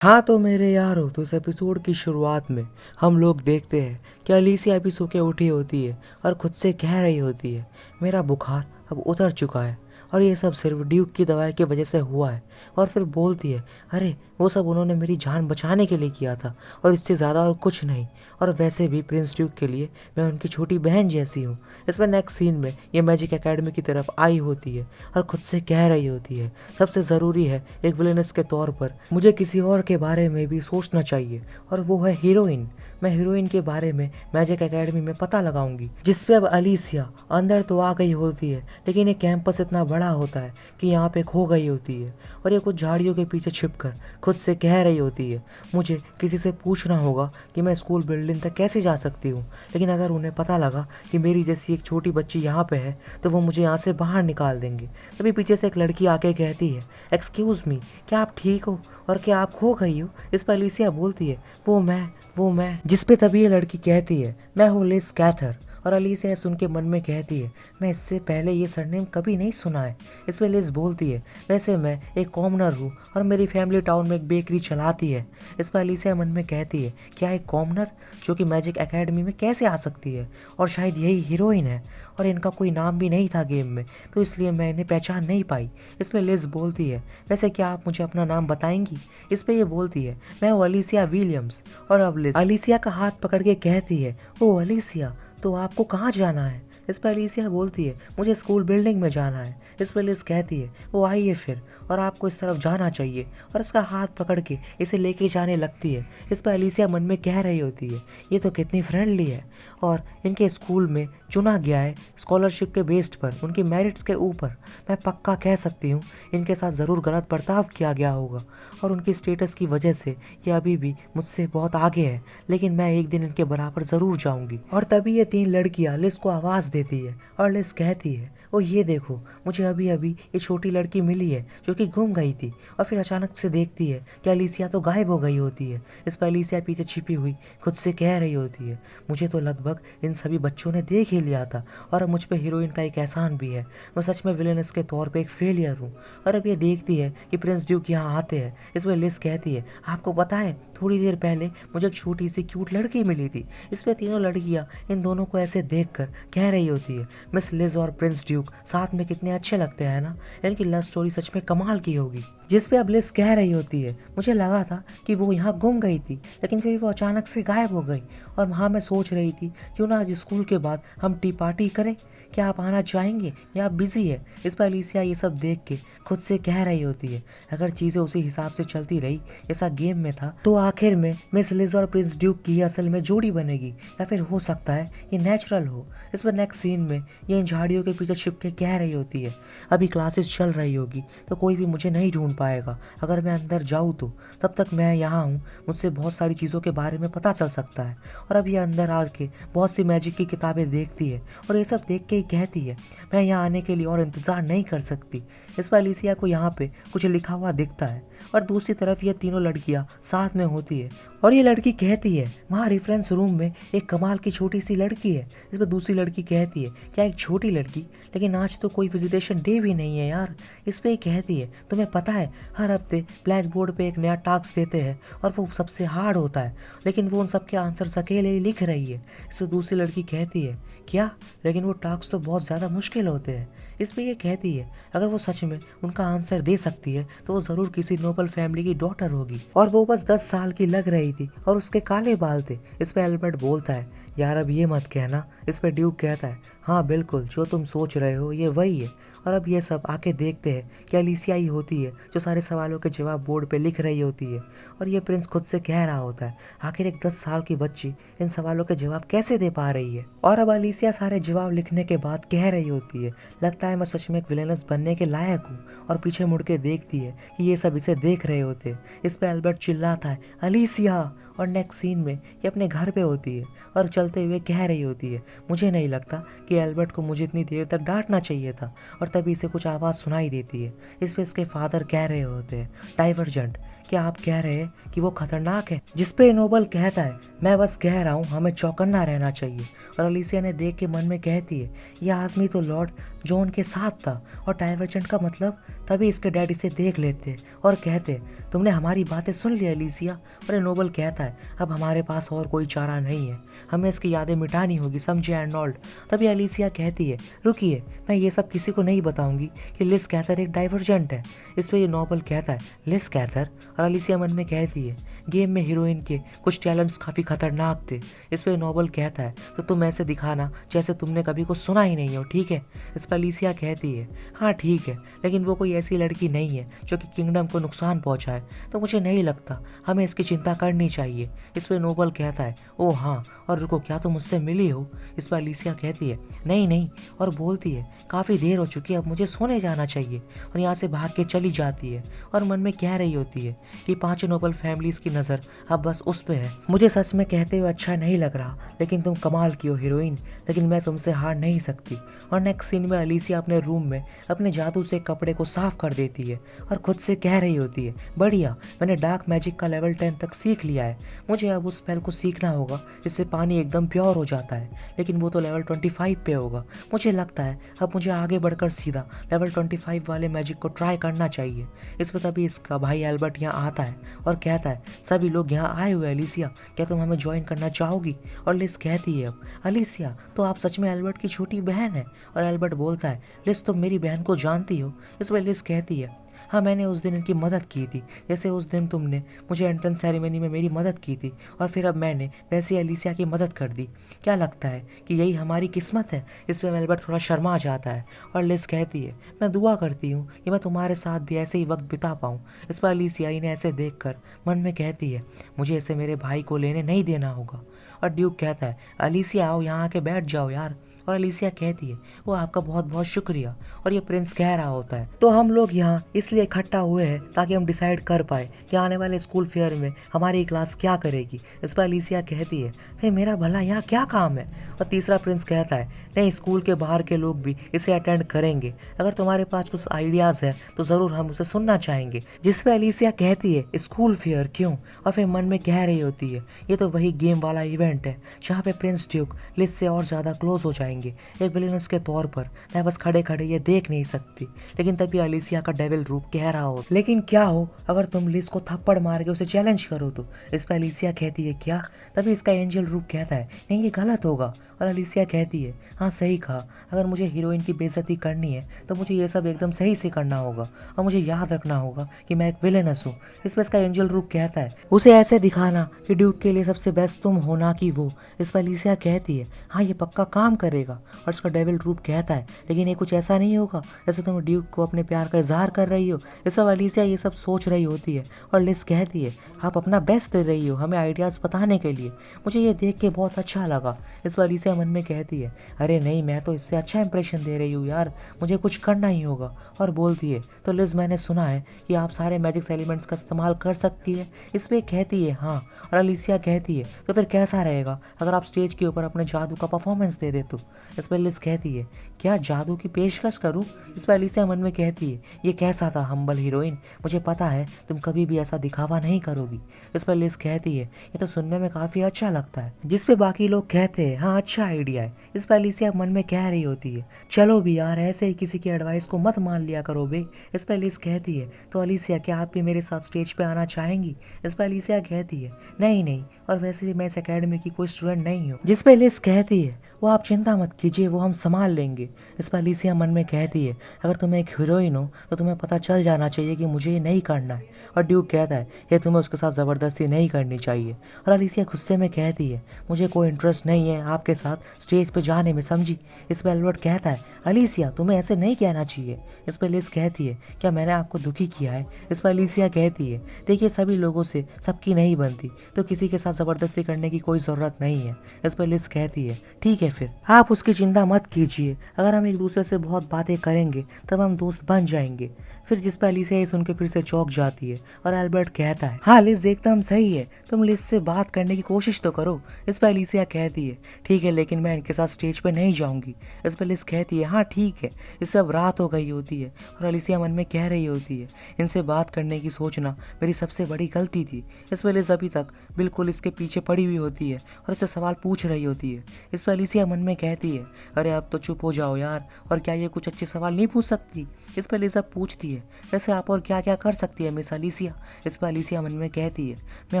हाँ तो मेरे यारो, तो इस एपिसोड की शुरुआत में हम लोग देखते हैं कि अलीसिया अभी सो के उठी होती है और खुद से कह रही होती है, मेरा बुखार अब उतर चुका है और ये सब सिर्फ ड्यूक की दवाई की वजह से हुआ है। और फिर बोलती है, अरे वो सब उन्होंने मेरी जान बचाने के लिए किया था और इससे ज़्यादा और कुछ नहीं। और वैसे भी प्रिंस ड्यूक के लिए मैं उनकी छोटी बहन जैसी हूँ। इसमें नेक्स्ट सीन में ये मैजिक एकेडमी की तरफ आई होती है और खुद से कह रही होती है, सबसे ज़रूरी है एक विलेनस के तौर पर मुझे किसी और के बारे में भी सोचना चाहिए और वो है हीरोइन। मैं हीरोइन के बारे में मैजिक एकेडमी में पता लगाऊंगी। जिसपे अब अलीसिया अंदर तो आ गई होती है, लेकिन ये कैंपस इतना बड़ा होता है कि यहाँ पे खो गई होती है और ये कुछ झाड़ियों के पीछे छिपकर खुद से कह रही होती है, मुझे किसी से पूछना होगा कि मैं स्कूल बिल्डिंग तक कैसे जा सकती हूँ, लेकिन अगर उन्हें पता लगा कि मेरी जैसी एक छोटी बच्ची यहाँ पे है तो वो मुझे यहाँ से बाहर निकाल देंगे। तभी पीछे से एक लड़की आके कहती है, एक्सक्यूज़ मी, क्या आप ठीक हो और क्या आप खो गई हो? इस पर अलीसिया बोलती है, वो मैं। जिस पे तभी ये लड़की कहती है, मैं हूँ लिज कैथर। और अलीसिया सुन के मन में कहती है, मैं इससे पहले ये सरनेम कभी नहीं सुना है। इस पे लिज बोलती है, वैसे मैं एक कॉमनर हूँ और मेरी फैमिली टाउन में एक बेकरी चलाती है। इस पर अलीसिया मन में कहती है, क्या एक कॉमनर जो कि मैजिक एकेडमी में कैसे आ सकती है, और शायद यही हीरोइन है और इनका कोई नाम भी नहीं था गेम में, तो इसलिए मैं इन्हें पहचान नहीं पाई। इस पर लिज बोलती है, वैसे क्या आप मुझे अपना नाम बताएंगी? इस पर ये बोलती है, मैं हूँ अलीसिया विलियम्स। और अब लिज अलीसिया का हाथ पकड़ के कहती है, ओ अलीसिया, तो आपको कहाँ जाना है? इस पर अलीसिया बोलती है, मुझे स्कूल बिल्डिंग में जाना है। इस पर लिज कहती है, वो आइए फिर, और आपको इस तरफ जाना चाहिए, और इसका हाथ पकड़ के इसे लेके जाने लगती है। इस पर अलीसिया मन में कह रही होती है, ये तो कितनी फ्रेंडली है और इनके स्कूल में चुना गया है स्कॉलरशिप के बेस्ड पर, उनकी मेरिट्स के ऊपर। मैं पक्का कह सकती हूँ इनके साथ ज़रूर गलत बर्ताव किया गया होगा और उनकी स्टेटस की वजह से ये अभी भी मुझसे बहुत आगे है, लेकिन मैं एक दिन इनके बराबर ज़रूर जाऊँगी। और तभी ये तीन लड़कियाँ लिज को आवाज़ देती है और लिज कहती है, ओ ये देखो, मुझे अभी अभी ये छोटी लड़की मिली है जो कि गुम गई थी। और फिर अचानक से देखती है कि अलीसिया तो गायब हो गई होती है। इस पर अलीसिया पीछे छिपी हुई खुद से कह रही होती है, मुझे तो लगभग इन सभी बच्चों ने देख ही लिया था और अब मुझ पे हीरोइन का एक एहसान भी है। मैं सच में विलेनस के तौर पे एक फेलियर हूँ। और अब ये देखती है कि प्रिंस ड्यूक यहाँ आते हैं। इस पर लिज कहती है, आपको पता है थोड़ी देर पहले मुझे एक छोटी सी क्यूट लड़की मिली थी। इस पर तीनों लड़कियाँ इन दोनों को ऐसे देख कर कह रही होती है, मिस लिज और प्रिंस ड्यूक साथ में कितने अच्छे लगते हैं ना, इनकी लव स्टोरी सच में कमाल की होगी। जिस पे अब लिज कह रही होती है, मुझे लगा था कि वो यहाँ गुम गई थी, लेकिन फिर वो अचानक से गायब हो गई और वहाँ मैं सोच रही थी क्यों ना आज स्कूल के बाद हम टी पार्टी करें, क्या आप आना चाहेंगे या आप बिजी है? इस पर अलीसिया ये सब देख के खुद से कह रही होती है, अगर चीज़ें उसी हिसाब से चलती रही जैसा गेम में था तो आखिर में मिस लिज और प्रिंस ड्यूक की असल में जोड़ी बनेगी, या फिर हो सकता है ये नेचुरल हो। इस पर नेक्स्ट सीन में ये इन झाड़ियों के पीछे छिप के कह रही होती है, अभी क्लासेस चल रही होगी तो कोई भी मुझे नहीं ढूंढ पाएगा, अगर मैं अंदर जाऊँ तो तब तक मैं यहाँ हूँ, मुझसे बहुत सारी चीज़ों के बारे में पता चल सकता है। और अब ये अंदर आके बहुत सी मैजिक की किताबें देखती है और ये सब देख के ही कहती है, मैं यहाँ आने के लिए और इंतज़ार नहीं कर सकती। इस पर अलीसिया को यहाँ पे कुछ लिखा हुआ दिखता है और दूसरी तरफ ये तीनों लड़कियाँ साथ में होती है और ये लड़की कहती है, वहाँ रेफरेंस रूम में एक कमाल की छोटी सी लड़की है। इस पर दूसरी लड़की कहती है, क्या एक छोटी लड़की, लेकिन आज तो कोई विजिटेशन डे भी नहीं है यार। इस पर कहती है, तुम्हें पता है हर हफ्ते ब्लैक बोर्ड पे एक नया टास्क देते हैं और वो सबसे हार्ड होता है, लेकिन वो उन सबके आंसर अकेले ही लिख रही है। इस पर दूसरी लड़की कहती है, क्या, लेकिन वो टास्क तो बहुत ज़्यादा मुश्किल होते हैं। इस पर ये कहती है, अगर वो सच में उनका आंसर दे सकती है तो वो ज़रूर किसी नोबल फैमिली की डॉटर होगी और वो बस 10 साल की लग रही थी और उसके काले बाल थे। इस पर एल्बर्ट बोलता है, यार अब ये मत कहना। इस पर ड्यूक कहता है, हाँ बिल्कुल, जो तुम सोच रहे हो ये वही है। और अब ये सब आके देखते हैं कि अलीसिया ही होती है जो सारे सवालों के जवाब बोर्ड पे लिख रही होती है और ये प्रिंस खुद से कह रहा होता है, आखिर एक 10 साल की बच्ची इन सवालों के जवाब कैसे दे पा रही है। और अब अलीसिया सारे जवाब लिखने के बाद कह रही होती है, लगता है मैं सच में एक विलेनस बनने के लायक हूँ। और पीछे मुड़ के देखती है कि ये सब इसे देख रहे होते हैं। इस पर एल्बर्ट चिल्लाता है, अलीसिया। और नेक्स्ट सीन में ये अपने घर पे होती है और चलते हुए कह रही होती है, मुझे नहीं लगता कि एल्बर्ट को मुझे इतनी देर तक डांटना चाहिए था। और तभी इसे कुछ आवाज़ सुनाई देती है। इस पे इसके फादर कह रहे होते हैं, डाइवर्जेंट, क्या आप कह रहे हैं कि वो खतरनाक है? जिस पे नोबल कहता है, मैं बस कह रहा हूँ हमें चौकन्ना रहना चाहिए। और अलीसिया ने देख के मन में कहती है, यह आदमी तो लॉर्ड जो उनके साथ था। और डाइवर्जेंट का मतलब तभी इसके डैड इसे देख लेते और कहते, तुमने हमारी बातें सुन ली एलिसिया। अरे नोबल कहता है, अब हमारे पास और कोई चारा नहीं है, हमें इसकी यादें मिटानी होगी, समझे आर्नोल्ड। तभी एलिसिया कहती है, रुकिए, मैं ये सब किसी को नहीं बताऊंगी कि लिस कैथर एक डाइवर्जेंट है। इस पर ये नोबल कहता है, लिस कैथर? और एलिसिया मन में कहती है, गेम में हीरोइन के कुछ टैलेंट्स काफ़ी खतरनाक थे। इस पर नोबल कहता है, तो तुम ऐसे दिखाना जैसे तुमने कभी कुछ सुना ही नहीं हो, ठीक है? इस पर एलिसिया कहती है, हाँ ठीक है, लेकिन वो कोई ऐसी लड़की नहीं है जो कि किंगडम को नुकसान पहुंचाए, तो मुझे नहीं लगता हमें इसकी चिंता करनी चाहिए। इस पर नोबल कहता है, ओह हाँ, और रुको, क्या तुम मुझसे मिली हो? इस पर एलिसिया कहती है, नहीं नहीं, और बोलती है, काफ़ी देर हो चुकी है, अब मुझे सोने जाना चाहिए। और यहाँ से भाग के चली जाती है और मन में कह रही होती है कि पांचों नोबल फैमिलीज की नज़र अब बस उस पे है। मुझे सच में कहते हुए अच्छा नहीं लग रहा, लेकिन तुम कमाल की हो हीरोइन, लेकिन मैं तुमसे हार नहीं सकती। और नेक्स्ट सीन में एलिसिया अपने रूम में अपने जादू से कपड़े को साफ कर देती है और खुद से कह रही होती है, बढ़िया, मैंने डार्क मैजिक का लेवल 10 तक सीख लिया है, मुझे अब उस स्पेल को सीखना होगा जिससे पानी एकदम प्योर हो जाता है, लेकिन वो तो लेवल 25 पे होगा। मुझे लगता है अब मुझे आगे बढ़कर सीधा लेवल 25 वाले मैजिक को ट्राई करना चाहिए। इस पर तभी इसका भाई एल्बर्ट यहाँ आता है और कहता है, सभी लोग यहाँ आए हुए एलिसिया, क्या तुम हमें ज्वाइन करना चाहोगी? और लिस कहती है, अब एलिसिया, तो आप सच में एल्बर्ट की छोटी बहन है? और एल्बर्ट बोलता है, लिस तुम मेरी बहन को जानती हो? इस पर लिस कहती है, हाँ मैंने उस दिन इनकी मदद की थी, जैसे उस दिन तुमने मुझे एंट्रेंस सेरेमनी में मेरी मदद की थी, और फिर अब मैंने वैसे एलिसिया की मदद कर दी। क्या लगता है कि यही हमारी किस्मत है? इस पर एल्बर्ट थोड़ा शर्मा जाता है और लिस कहती है, मैं दुआ करती हूँ कि मैं तुम्हारे साथ भी ऐसे ही वक्त बिता पाऊँ। इस पर एलिसिया इन्हें ऐसे देख कर मन में कहती है, मुझे ऐसे मेरे भाई को लेने नहीं देना होगा। और ड्यूक कहता है, एलिसिया आओ, यहाँ आके बैठ जाओ यार। और एलिसिया कहती है, वो आपका बहुत बहुत शुक्रिया। और ये प्रिंस कह रहा होता है, तो हम लोग यहाँ इसलिए इकट्ठा हुए हैं ताकि हम डिसाइड कर पाए कि आने वाले स्कूल फेयर में हमारी क्लास क्या करेगी। इस पर एलिसिया कहती है, फिर मेरा भला यहाँ क्या काम है? और तीसरा प्रिंस कहता है, नहीं, स्कूल के बाहर के लोग भी इसे अटेंड करेंगे, अगर तुम्हारे पास कुछ आइडियाज़ है तो ज़रूर हम उसे सुनना चाहेंगे। जिस पर एलिसिया कहती है, स्कूल फेयर क्यों? और फिर मन में कह रही होती है, ये तो वही गेम वाला इवेंट है जहाँ पे प्रिंस ड्यूक लिस से और ज़्यादा क्लोज हो जाएंगे एक विलेनस के तौर पर। मैं बस खड़े खड़े ये देख नहीं सकती। लेकिन तभी एलिसिया का डेविल रूप कह रहा हो, लेकिन क्या हो अगर तुम लिस को थप्पड़ मार के उसे चैलेंज करो तो? इस पर एलिसिया कहती है, क्या? तभी इसका एंजल रूप कहता है, नहीं ये गलत होगा। और एलिसिया कहती है, हाँ सही कहा, अगर मुझे हीरोइन की बेइज्जती करनी है तो मुझे ये सब एकदम सही से करना होगा, और मुझे याद रखना होगा कि मैं एक विलेनस हूँ। इस पर इसका एंजल रूप कहता है, उसे ऐसे दिखाना कि ड्यूक के लिए सबसे बेस्ट तुम हो ना कि वो। इस पर एलिसिया कहती है, हाँ ये पक्का काम करेगा। और इसका डेविल रूप कहता है, लेकिन ये कुछ ऐसा नहीं होगा जैसे तुम ड्यूक को अपने प्यार का इजहार कर रही हो। इस पर एलिसिया ये सब सोच रही होती है और लिस कहती है, आप अपना बेस्ट दे रही हो हमें आइडियाज़ बताने के लिए, मुझे ये देख के बहुत अच्छा लगा। इस पर एलिसिया मन में कहती है, अरे नहीं, मैं तो इससे अच्छा इंप्रेशन दे रही हूँ यार, मुझे कुछ करना ही होगा। और बोलती है, तो लिज मैंने सुना है कि आप सारे मैजिक्स एलिमेंट्स का इस्तेमाल कर सकती है। इस पर कहती है, हाँ। और एलिसिया कहती है, तो फिर कैसा रहेगा अगर आप स्टेज के ऊपर अपने जादू का परफॉर्मेंस दे दे तो? इस पर लिज कहती है, क्या जादू की पेशकश करूँ? इस पर एलिसिया मन में कहती है, ये कैसा था हम्बल हीरोइन, मुझे पता है तुम कभी भी ऐसा दिखावा नहीं करोगी। इस पर लिज कहती है, ये तो सुनने में काफ़ी अच्छा लगता है। जिस पे बाकी लोग कहते हैं, हाँ अच्छा आइडिया है। इस पर एलिसिया मन में कह रही होती है, चलो भी यार, ऐसे ही किसी की एडवाइस को मत मान लिया करो बे। इस पर लिज कहती है, तो एलिसिया क्या आप भी मेरे साथ स्टेज पे आना चाहेंगी? इस पर एलिसिया कहती है, नहीं नहीं, और वैसे भी मैं इस अकेडमी की कोई स्टूडेंट नहीं हूँ। जिस पे लिज कहती है, वो आप चिंता मत कीजिए, वो हम संभाल लेंगे। इस पर एलिसिया मन में कहती है, अगर तुम एक हीरोइन हो तो तुम्हें पता चल जाना चाहिए कि मुझे ये नहीं करना है। और ड्यूक कहता है, ये तुम्हें उसके साथ ज़बरदस्ती नहीं करनी चाहिए। और एलिसिया गुस्से में कहती है, मुझे कोई इंटरेस्ट नहीं है आपके साथ स्टेज पे जाने में, समझी? इस पर एल्बर्ट कहता है, एलिसिया तुम्हें ऐसे नहीं कहना चाहिए। इस पर लिज कहती है, क्या मैंने आपको दुखी किया है? इस पर एलिसिया कहती है, देखिए सभी लोगों से सबकी नहीं बनती, तो किसी के साथ ज़बरदस्ती करने की कोई ज़रूरत नहीं है। इस पर लिज कहती है, ठीक है फिर आप उसकी चिंता मत कीजिए, अगर हम एक दूसरे से बहुत बातें करेंगे तब हम दोस्त बन जाएंगे। फिर जिस पर एलिसिया ये सुन के फिर से चौंक जाती है और एल्बर्ट कहता है, हाँ लिज एकदम सही है, तुम लिज से बात करने की कोशिश तो करो। इस पर एलिसिया कहती है, ठीक है, लेकिन मैं इनके साथ स्टेज पे नहीं जाऊंगी। इस पर लिज कहती है, हाँ ठीक है। इस सब रात हो गई होती है और एलिसिया मन में कह रही होती है, इनसे बात करने की सोचना मेरी सबसे बड़ी गलती थी। इस पर लिज अभी तक बिल्कुल इसके पीछे पड़ी हुई होती है और इससे सवाल पूछ रही होती है। इस पर एलिसिया मन में कहती है, अरे अब तो चुप हो जाओ जाओ यार, और क्या ये कुछ अच्छे सवाल नहीं पूछ सकती? इस पर लिज़ा पूछती है, वैसे आप और क्या क्या कर सकती है मिस अलीसिया? इस पर अलीसिया मन में कहती है, मैं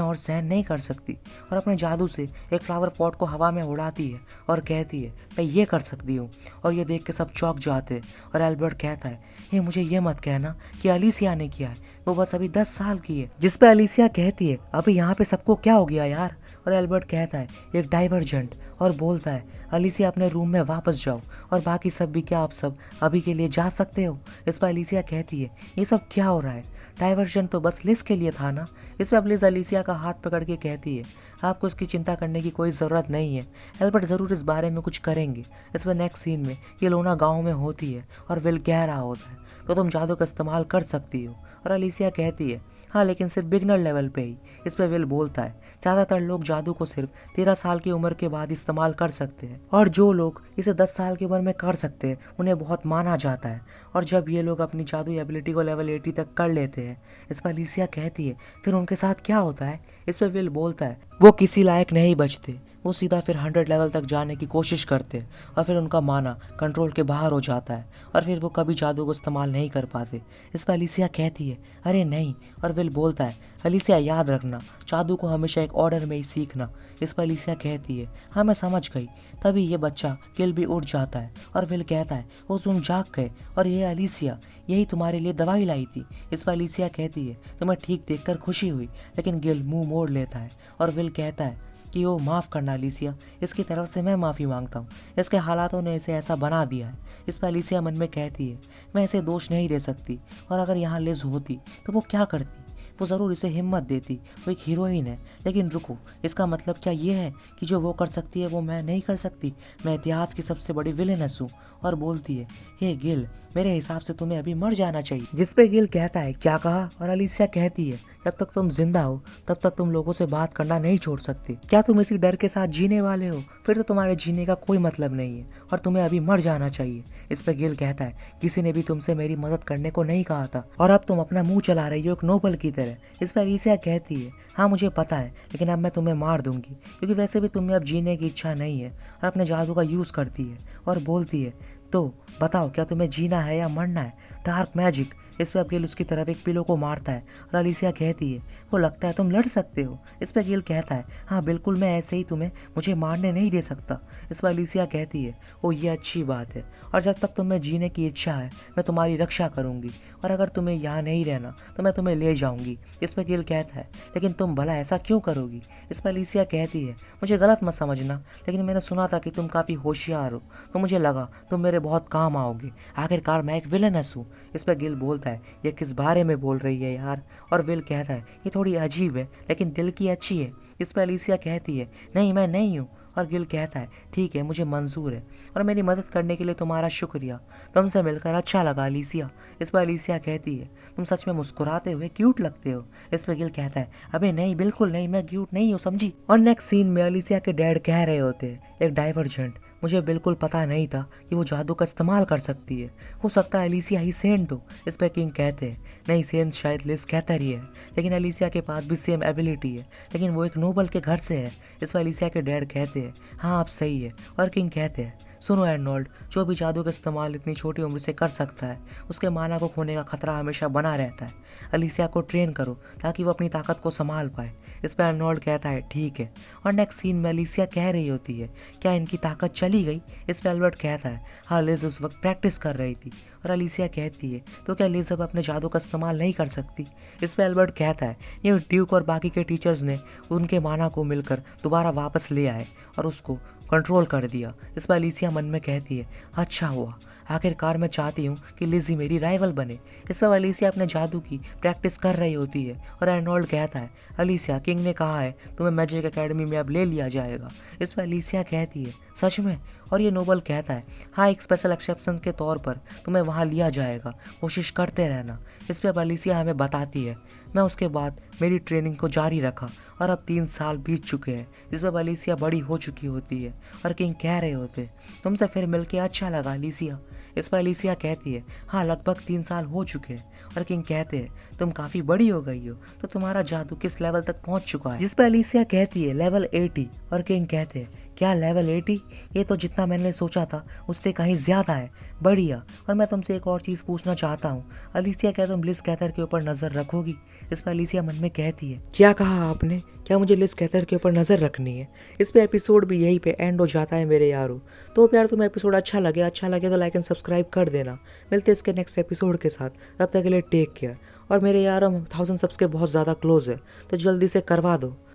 और सहन नहीं कर सकती, और अपने जादू से एक फ्लावर पॉट को हवा में उड़ाती है और कहती है, मैं ये कर सकती हूँ। और ये देख के सब चौंक जाते हैं, और एल्बर्ट कहता है, ये मुझे ये मत कहना कि अलीसिया ने किया है, वो बस अभी 10 साल की है। जिस पे अलीसिया कहती है, अभी यहाँ पे सबको क्या हो गया यार? और एल्बर्ट कहता है, एक डाइवर्जेंट, और बोलता है, अलीसिया अपने रूम में वापस जाओ, और बाकी सब भी क्या आप सब अभी के लिए जा सकते हो? इस पर अलीसिया कहती है, ये सब क्या हो रहा है? डाइवर्जन तो बस लिज के लिए था ना। इस पर अब लिज अलीसिया का हाथ पकड़ के कहती है, आपको इसकी चिंता करने की कोई ज़रूरत नहीं है, एल्बर्ट ज़रूर इस बारे में कुछ करेंगे। इस पर नेक्स्ट सीन में ये लोना गाँव में होती है और विल कह रहा होता है, तो तुम जादू का इस्तेमाल कर सकती हो। और अलीसिया कहती है, हाँ लेकिन सिर्फ बिगनर लेवल पे ही। इस पर विल बोलता है, ज़्यादातर लोग जादू को सिर्फ 13 साल की उम्र के बाद इस्तेमाल कर सकते हैं, और जो लोग इसे 10 साल की उम्र में कर सकते हैं उन्हें बहुत माना जाता है। और जब ये लोग अपनी जादू एबिलिटी को लेवल 80 तक कर लेते हैं। इस पर अलीसिया कहती है, फिर उनके साथ क्या होता है? इस पर विल बोलता है, वो किसी लायक नहीं बचते, वो सीधा फिर 100 लेवल तक जाने की कोशिश करते हैं, और फिर उनका माना कंट्रोल के बाहर हो जाता है, और फिर वो कभी जादू को इस्तेमाल नहीं कर पाते। इस पर अलीसिया कहती है, अरे नहीं। और विल बोलता है, अलीसिया याद रखना, जादू को हमेशा एक ऑर्डर में ही सीखना। इस पर अलीसिया कहती है, हाँ मैं समझ गई। तभी ये बच्चा किल भी उठ जाता है, और विल कहता है, वो तुम जाग गए, और ये अलीसिया यही तुम्हारे लिए दवाई लाई थी। इस पर अलीसिया कहती है, तुम्हें ठीक देखकर खुशी हुई। लेकिन गिल मुंह मोड़ लेता है, और विल कहता है कि वो माफ़ करना अलीसिया, इसकी तरफ से मैं माफ़ी मांगता हूँ, इसके हालातों ने इसे ऐसा बना दिया है। इस पर अलीसिया मन में कहती है, मैं इसे दोष नहीं दे सकती, और अगर यहाँ लिज होती तो वो क्या करती? वो ज़रूर इसे हिम्मत देती, वो एक हीरोइन है। लेकिन रुको, इसका मतलब क्या ये है कि जो वो कर सकती है वो मैं नहीं कर सकती? मैं इतिहास की सबसे बड़ी विलेनस हूँ। और बोलती है, हे गिल, मेरे हिसाब से तुम्हें अभी मर जाना चाहिए। जिस पे गिल कहता है, क्या कहा? और अलीसिया कहती है, जब तक तुम जिंदा हो तब तक तुम लोगों से बात करना नहीं छोड़ सकते। क्या तुम इसी डर के साथ जीने वाले हो? फिर तो तुम्हारे जीने का कोई मतलब नहीं है, और तुम्हें अभी मर जाना चाहिए। इस पर गिल कहता है, किसी ने भी तुमसे मेरी मदद करने को नहीं कहा था, और अब तुम अपना मुंह चला रही हो एक नोबल की तरह। इस पर अलीसिया कहती है, हाँ मुझे पता है, लेकिन अब मैं तुम्हें मार दूंगी, क्योंकि वैसे भी तुम्हें अब जीने की इच्छा नहीं है। और अपने जादू का यूज़ करती है और बोलती है, तो बताओ क्या तुम्हें जीना है या मरना है? Dark magic. इस पर अब गिल उसकी तरफ एक पिलो को मारता है, और अलीसिया कहती है, वो लगता है तुम लड़ सकते हो। इस पर गिल कहता है, हाँ बिल्कुल, मैं ऐसे ही तुम्हें मुझे मारने नहीं दे सकता। इस पर अलीसिया कहती है, ओ ये अच्छी बात है, और जब तक तुम्हें जीने की इच्छा है मैं तुम्हारी रक्षा करूंगी, और अगर तुम्हें यहाँ नहीं रहना तो मैं तुम्हें ले जाऊंगी। इस पर गिल कहता है, लेकिन तुम भला ऐसा क्यों करोगी? इस पर अलीसिया कहती है, मुझे गलत मत समझना, लेकिन मैंने सुना था कि तुम काफ़ी होशियार हो, तो मुझे लगा तुम मेरे बहुत काम आओगे। आखिरकार मैं एक विलेनस हूँ। इस पर गिल बोलता है, ये किस बारे में बोल रही है यार? और विल कहता है, ये थोड़ी अजीब है, लेकिन दिल की अच्छी है। इस पर अलीसिया कहती है, नहीं मैं नहीं हूँ। और गिल कहता है, ठीक है मुझे मंजूर है, और मेरी मदद करने के लिए तुम्हारा शुक्रिया, तुमसे मिलकर अच्छा लगा अलीसिया। इस पर अलीसिया कहती है, तुम सच में मुस्कुराते हुए क्यूट लगते हो। इस पर गिल कहता है, अबे नहीं बिल्कुल नहीं, मैं क्यूट नहीं हूँ समझी। और नेक्स्ट सीन में अलीसिया के डैड कह रहे होते हैं, एक डाइवर्जेंट, मुझे बिल्कुल पता नहीं था कि वो जादू का इस्तेमाल कर सकती है, हो सकता है अलीसिया ही सेंट हो। इस पर किंग कहते हैं, नहीं सेंट शायद लिज कहतर ही है, लेकिन अलीसिया के पास भी सेम एबिलिटी है, लेकिन वो एक नोबल के घर से है। इस पर अलीसिया के डैड कहते हैं, हाँ आप सही है। और किंग कहते हैं, सुनो एर्नोल्ड, जो भी जादू का इस्तेमाल इतनी छोटी उम्र से कर सकता है उसके माना को खोने का खतरा हमेशा बना रहता है। अलीसिया को ट्रेन करो ताकि वो अपनी ताकत को संभाल पाए। इस पर एर्नोल्ड कहता है, ठीक है। और नेक्स्ट सीन में अलीसिया कह रही होती है, क्या इनकी ताकत चली गई? इस पर एल्बर्ट कहता है, हाँ लिज उस वक्त प्रैक्टिस कर रही थी। और अलीसिया कहती है, तो क्या लिज अब अपने जादू का इस्तेमाल नहीं कर सकती? इस पर एल्बर्ट कहता है, ये ड्यूक और बाकी के टीचर्स ने उनके माना को मिलकर दोबारा वापस ले आए और उसको कंट्रोल कर दिया। इस पर अलीसिया मन में कहती है, अच्छा हुआ, आखिरकार मैं चाहती हूँ कि लिज़ी मेरी राइवल बने। इस पर अलीसिया अपने जादू की प्रैक्टिस कर रही होती है, और एर्नोल्ड कहता है, अलीसिया किंग ने कहा है तुम्हें मैजिक एकेडमी में अब ले लिया जाएगा। इस पर अलीसिया कहती है, सच में? और ये नोबल कहता है, हाँ एक स्पेशल एक्सेप्शन के तौर पर तुम्हें वहाँ लिया जाएगा, कोशिश करते रहना। इस पर अलीसिया हमें बताती है, मैं उसके बाद मेरी ट्रेनिंग को जारी रखा, और अब 3 साल बीत चुके हैं। इस पर अलीसिया बड़ी हो चुकी होती है, और किंग कह रहे होते, तुमसे फिर मिलके अच्छा लगा अलीसिया। इस पर अलीसिया कहती है, हाँ लगभग 3 साल हो चुके हैं। और किंग कहते हैं, तुम काफ़ी बड़ी हो गई हो, तो तुम्हारा जादू किस लेवल तक पहुंच चुका है? जिस पर अलीसिया कहती है, लेवल 80। और किंग कहते हैं, क्या लेवल 80? ये तो जितना मैंने सोचा था उससे कहीं ज़्यादा है। बढ़िया। और मैं तुमसे एक और चीज़ पूछना चाहता हूँ, अलीसिया, क्या तुम लिस कैथर के ऊपर नज़र रखोगी? इस पर अलीसिया मन में कहती है, क्या कहा आपने? क्या मुझे लिस कैथर के ऊपर नज़र रखनी है? इस पे एपिसोड भी यहीं पे एंड हो जाता है मेरे यारों। तो प्यार, तुम्हें एपिसोड अच्छा लगे तो लाइक एंड सब्सक्राइब कर देना। मिलते हैं इसके नेक्स्ट एपिसोड के साथ, तब तक के लिए टेक केयर। और मेरे यार, हम 1000 सब्स के बहुत ज़्यादा क्लोज है, तो जल्दी से करवा दो।